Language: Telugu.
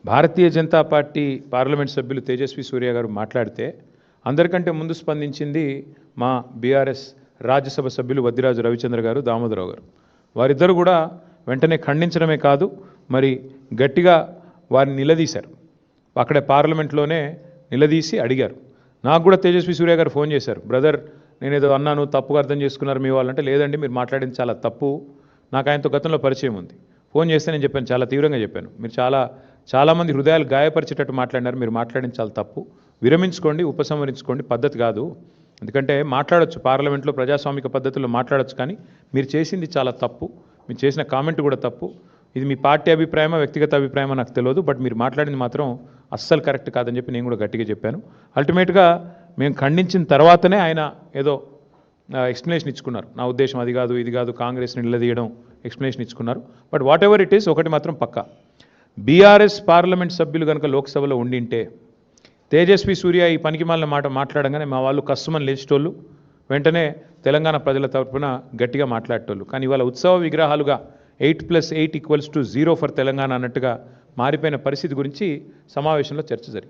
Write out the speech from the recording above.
భారతీయ జనతా పార్టీ పార్లమెంట్ సభ్యులు తేజస్వి సూర్య గారు మాట్లాడితే అందరికంటే ముందు స్పందించింది మా బీఆర్ఎస్ రాజ్యసభ సభ్యులు వద్దిరాజు రవిచంద్ర గారు, దామోదరరావు గారు. వారిద్దరు కూడా వెంటనే ఖండించడమే కాదు, మరి గట్టిగా వారిని నిలదీశారు. అక్కడే పార్లమెంట్లోనే నిలదీసి అడిగారు. నాకు కూడా తేజస్వి సూర్య గారు ఫోన్ చేశారు. బ్రదర్, నేనేదో అన్నాను, తప్పుగా అర్థం చేసుకున్నారు మీ వాళ్ళంటే, లేదండి మీరు మాట్లాడింది చాలా తప్పు, నాకు ఆయనతో గతంలో పరిచయం ఉంది. ఫోన్ చేస్తే నేను చెప్పాను, చాలా తీవ్రంగా చెప్పాను, మీరు చాలామంది హృదయాలు గాయపరిచేటట్టు మాట్లాడినారు, మీరు మాట్లాడింది చాలా తప్పు, విరమించుకోండి, ఉపసంహరించుకోండి, పద్ధతి కాదు. ఎందుకంటే మాట్లాడొచ్చు, పార్లమెంట్లో ప్రజాస్వామిక పద్ధతుల్లో మాట్లాడొచ్చు, కానీ మీరు చేసింది చాలా తప్పు, మీరు చేసిన కామెంట్ కూడా తప్పు. ఇది మీ పార్టీ అభిప్రాయమా వ్యక్తిగత అభిప్రాయమా నాకు తెలియదు, బట్ మీరు మాట్లాడింది మాత్రం అస్సలు కరెక్ట్ కాదని చెప్పి నేను కూడా గట్టిగా చెప్పాను. అల్టిమేట్గా మేము ఖండించిన తర్వాతనే ఆయన ఏదో ఎక్స్ప్లెనేషన్ ఇచ్చుకున్నారు. నా ఉద్దేశం అది కాదు, ఇది కాదు, కాంగ్రెస్ని నిలదీయడం ఎక్స్ప్లెనేషన్ ఇచ్చుకున్నారు. But whatever it is, ఒకటి మాత్రం పక్కా, బీఆర్ఎస్ పార్లమెంట్ సభ్యులు కనుక లోక్సభలో ఉండింటే తేజస్వి సూర్య ఈ పనికిమాలిన మాట మాట్లాడంగానే మా వాళ్ళు కష్టమని లేచేటోళ్ళు, వెంటనే తెలంగాణ ప్రజల తరఫున గట్టిగా మాట్లాడేటోళ్ళు. కానీ ఇవాళ ఉత్సవ విగ్రహాలుగా 8+8 = 0 ఫర్ తెలంగాణ అన్నట్టుగా మారిపోయిన పరిస్థితి గురించి సమావేశంలో చర్చ జరిగింది.